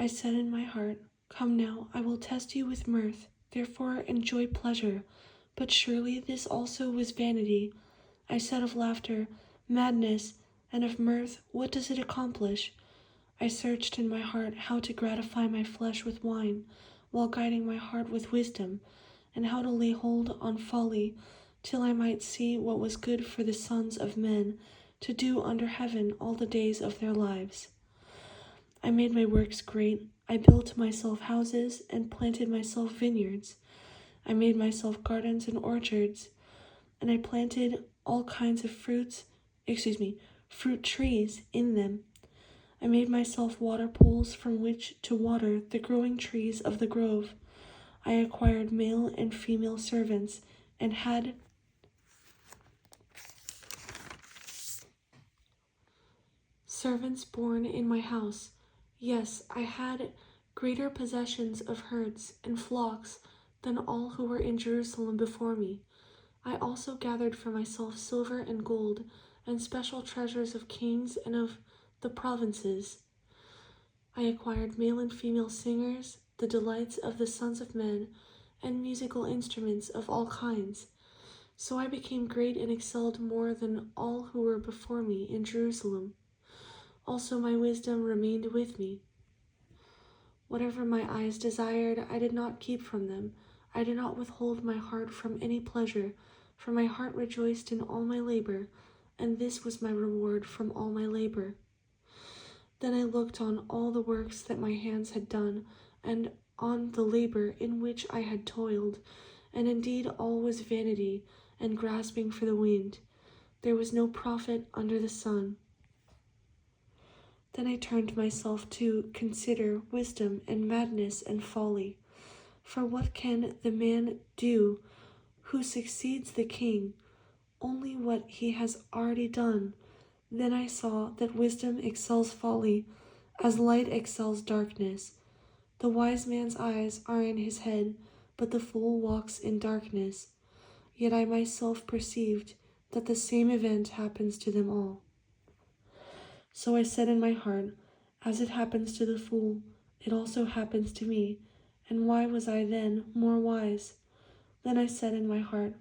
I said in my heart, Come now, I will test you with mirth, therefore enjoy pleasure. But surely this also was vanity. I said of laughter, madness, and of mirth, what does it accomplish? I searched in my heart how to gratify my flesh with wine, while guiding my heart with wisdom, and how to lay hold on folly, till I might see what was good for the sons of men to do under heaven all the days of their lives. I made my works great. I built myself houses and planted myself vineyards. I made myself gardens and orchards, and I planted all kinds of fruit trees in them. I made myself water pools from which to water the growing trees of the grove. I acquired male and female servants, and had servants born in my house. Yes, I had greater possessions of herds and flocks than all who were in Jerusalem before me. I also gathered for myself silver and gold, and special treasures of kings and of the provinces. I acquired male and female singers, the delights of the sons of men, and musical instruments of all kinds. So I became great and excelled more than all who were before me in Jerusalem. Also my wisdom remained with me. Whatever my eyes desired, I did not keep from them. I did not withhold my heart from any pleasure, for my heart rejoiced in all my labor, and this was my reward from all my labor. Then I looked on all the works that my hands had done, and on the labor in which I had toiled, and indeed all was vanity and grasping for the wind. There was no profit under the sun. Then I turned myself to consider wisdom and madness and folly. For what can the man do who succeeds the king? Only what he has already done. Then I saw that wisdom excels folly, as light excels darkness. The wise man's eyes are in his head, but the fool walks in darkness. Yet I myself perceived that the same event happens to them all. So I said in my heart, As it happens to the fool, it also happens to me. And why was I then more wise? Then I said in my heart,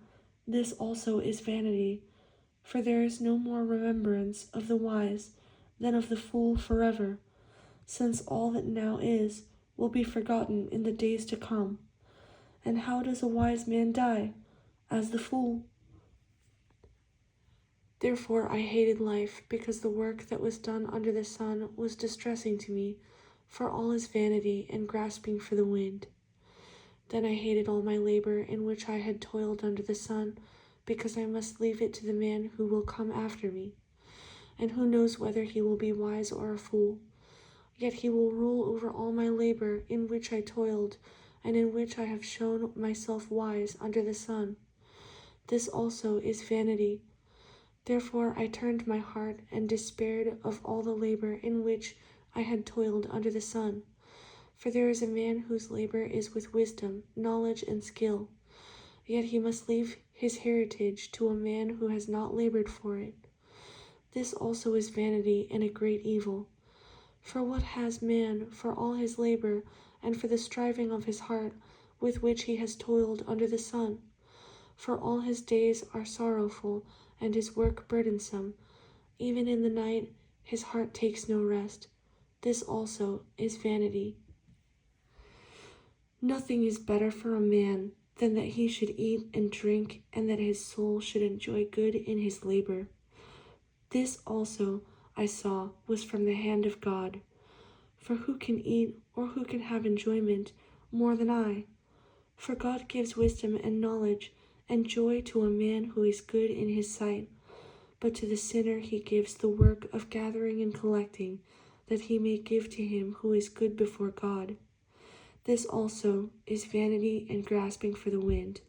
This also is vanity. For there is no more remembrance of the wise than of the fool forever, since all that now is will be forgotten in the days to come. And how does a wise man die? As the fool. Therefore I hated life, because the work that was done under the sun was distressing to me, for all is vanity and grasping for the wind. Then I hated all my labor in which I had toiled under the sun, because I must leave it to the man who will come after me. And who knows whether he will be wise or a fool? Yet he will rule over all my labor in which I toiled, and in which I have shown myself wise under the sun. This also is vanity. Therefore I turned my heart and despaired of all the labor in which I had toiled under the sun. For there is a man whose labor is with wisdom, knowledge, and skill. Yet he must leave his heritage to a man who has not labored for it. This also is vanity and a great evil. For what has man for all his labor and for the striving of his heart with which he has toiled under the sun? For all his days are sorrowful, and his work burdensome. Even in the night his heart takes no rest. This also is vanity. Nothing is better for a man than that he should eat and drink, and that his soul should enjoy good in his labor. This also I saw was from the hand of God. For who can eat or who can have enjoyment more than I? For God gives wisdom and knowledge and joy to a man who is good in his sight, but to the sinner he gives the work of gathering and collecting, that he may give to him who is good before God. This also is vanity and grasping for the wind.